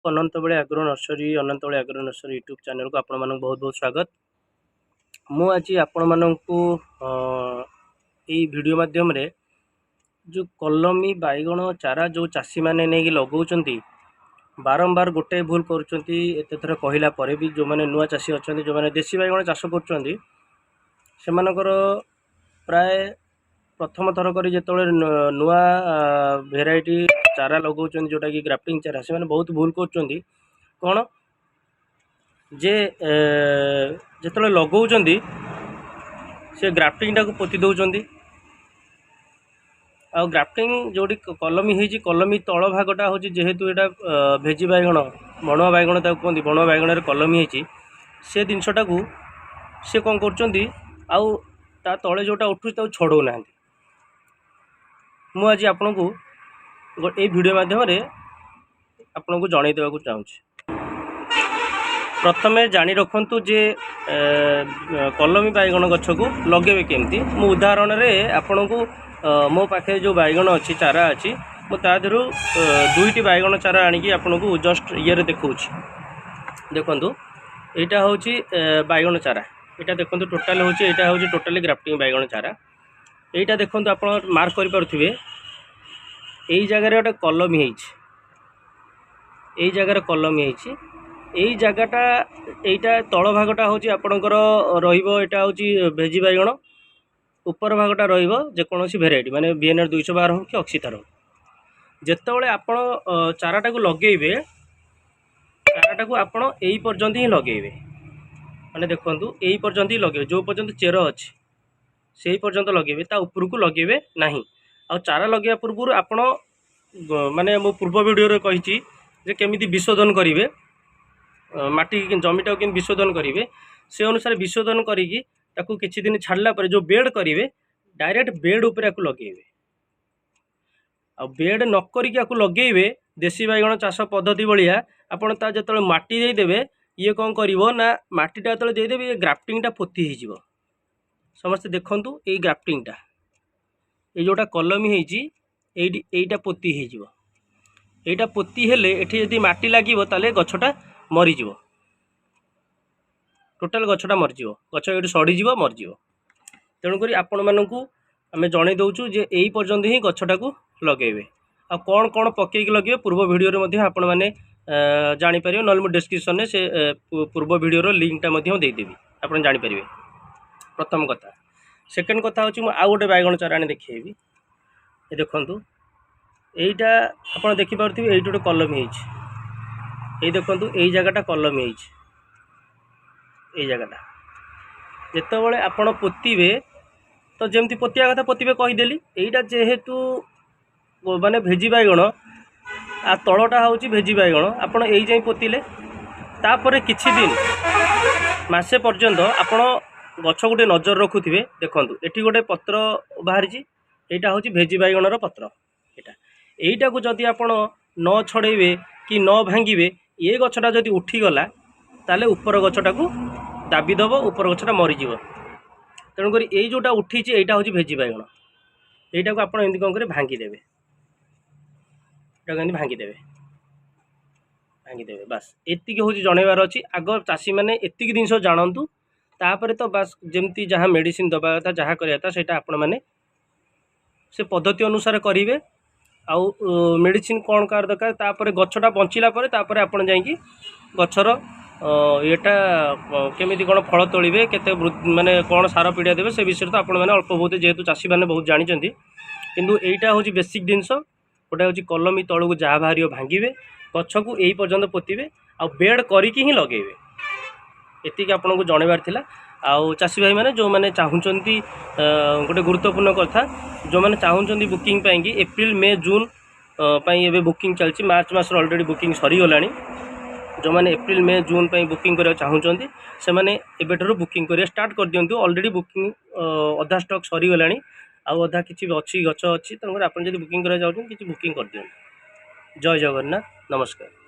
अनंत बड़े आग्रो nursery YouTube channel को आपण मानक बहुत बहुत स्वागत। मु आज आपण मानक वीडियो माध्यम रे जो कलमी बैगण चारा जो चाषी मैंने नहीं लगौंट बारंबार गोटे भूल कर कहला भी जो मैंने नुआ चाषी अच्छा जो मैंने देशी बैगण चाष कर प्राय प्रथम थर कर जो नुआ भेराइटी चारा लगौंट जोटा कि ग्राफ्टिंग चारा से मैंने बहुत भूल कर कौन जे जो लगौंट से ग्राफ्टिंग टाक पोती दौरान आ ग्राफ्टिंग जोड़ी कलमी होती कलमी तल भागटा हूँ जेहेतु यहाँ भेजी बैगण बणुआ बैगण कहते बणुआ बैगण कलमी होती से जिनसटा को सी कौन कर तले जोटा उठू छड़ौ ना मु आज आपण को ये वीडियो माध्यम आपन को जन देवा चाहूँगी। प्रथमे जानी रखु जे कलमी बैगण गछ को लगे केमती मु उदाहरण रे आपण को मो पाखे जो बैगण अच्छी चारा अच्छी मुझे दुईटी बैगण चारा आणिकी आपण को जस्ट ये देखा देखु यहाँ हूँ बैगण चारा यहाँ देखो टोटाल हूँ यहाँ हूँ टोटाली ग्राफ्टिंग बैगण चारा यहाँ देखो आप मार्क करें यही जगार गोटे कलमी यही जगार कलमी यही जगटा यहाँ तल भागटा हूँ आपणकर रहा हूँ भेजी बैगण उपर भागटा रोसी भेराइटी माने VNR 212 हो कि ऑक्सीथार हो जितेबाला आपण चाराटा को लगेबे चाराटा को आपण यही पर्यंत ही लगेबे माने देखु यही पर्यंत ही लगे जो पर्यंत चेर अच्छी से पर्यंत लगेबे ता ऊपर को लगेबे नहीं। आ चारा लगे पूर्व आपण माने मो पूर्व वीडियो रे कही जे केमिति विशोधन करेंगे माटी जमीटा के विशोधन करेंगे से अनुसार विशोधन करिकी ताकू किछि दिन छाड़ला पर जो बेड करेंगे डायरेक्ट बेड उपर आपको लगेबे आ बेड न करिकी आपको लगेबे देशी बैगण चाष पद्धति भाया आपन ता जतले माटी दे देबे ये कौन करिवो ना माटीटा जतले दे देबे ये ग्राफ्टिंगटा पोती हो जिवो। समस्त देखंतु ये ग्राफ्टिंगटा ये जोटा कलमी होईची एटा पोती हो जिवो एटा पोती हेले एठी यदि माटी लागिवो ताले गछटा मरी जिवो टोटाल गछटा मरीज गछ ये सड़ीज मरीज तेणुक आपण मानू आम जन दौचु जे यही पर्यंत ही गछटा को लगेबे आ कौन कौन पकईक लगे पूर्व वीडियो आपण मैंने जापर ना डिस्क्रिप्शन में से पूर्व वीडियो लिंकटा देदेवी आप जापर। प्रथम कथा सेकेंड कथा हूँ आउ गोटे बैगण चारा आनी देखेबी ये देखु यहीटा आप देखिपे ये गोटे कलमी ये देखु यही जगटा कलमी यही जगटा जितेबाला आपण पोतीबे तो जमती पोतिया कथा पोतीबे कहीदेली यहीटा जेहेतु माने भेजी बैगण आ तलटा हूँ भेजी बैगण आपड़ यही जाई पोतिले तापर किछि दिन मासे पर्यंत आपण गछ गोटे नजर रखुवे देखु एटी गोटे पत्र बाहरी यहाँ हूँ भेजी बैगणर पत्र यहीटा को जदि आपण न छड़ेबे कि न भांगे ये गछटा जदि उठीगला ताले ऊपर गछटा को दाबीदेव ऊपर गछटा मरीज तेणुक यही जोटा उठी यहाँ हूँ भेजी बैगण यहीटा को आप कौन करें भांगीदेवे भांगीदेवे बास एतिक हूँ जनइबार अच्छी आग चाषी मैंने एतिक जिनस जानतु तापर तो बास जमती जहाँ मेडिसिन दबा कथा जहाँ करता से आपण मैंने से पद्धति अनुसार करेंगे आउ मेडिसिन कौन कार दरकार तापर गछटा बंचिला तापर आपण जाइए गछर येटा केमिति कौन फल तोड़े केते माने कौन सार पीड़िया देवे से विषय तो आपण मैंने अल्प बहुत जेहेतु चाषी मैंने बहुत जानते किंतु एटा हूँ बेसिक जिनस गोटे हूँ कलमी तलू को जहाँ बाहर भांगे गछ को यही पर्यंत पोतीबे आ बेड करिकी ही लगेबे एतिक आपन को जनइबार थिला। आउ चाषी भाई मैंने जो मैंने चाहूँगी गोटे गुरुत्वपूर्ण कथा जो मैंने चाहूँगी बुकिंग पाई एप्रिल मे जून ये बुकिंग चलती मार्च मास अलरेडी बुकिंग सरीगला जो मैंने एप्रिल मे जून बुकिंग करने चाहूँगी से मैंने एबेठू बुकिंग करिया स्टार्ट कर दिंतु अलरेडी बुकिंग अधा स्टॉक सरीगला आउ अधा किसी अच्छी गछ अच्छी तेणुकर आप बुकिंग करना चाहते किसी बुकिंग कर दिखाँ। जय जगन्नाथ नमस्कार।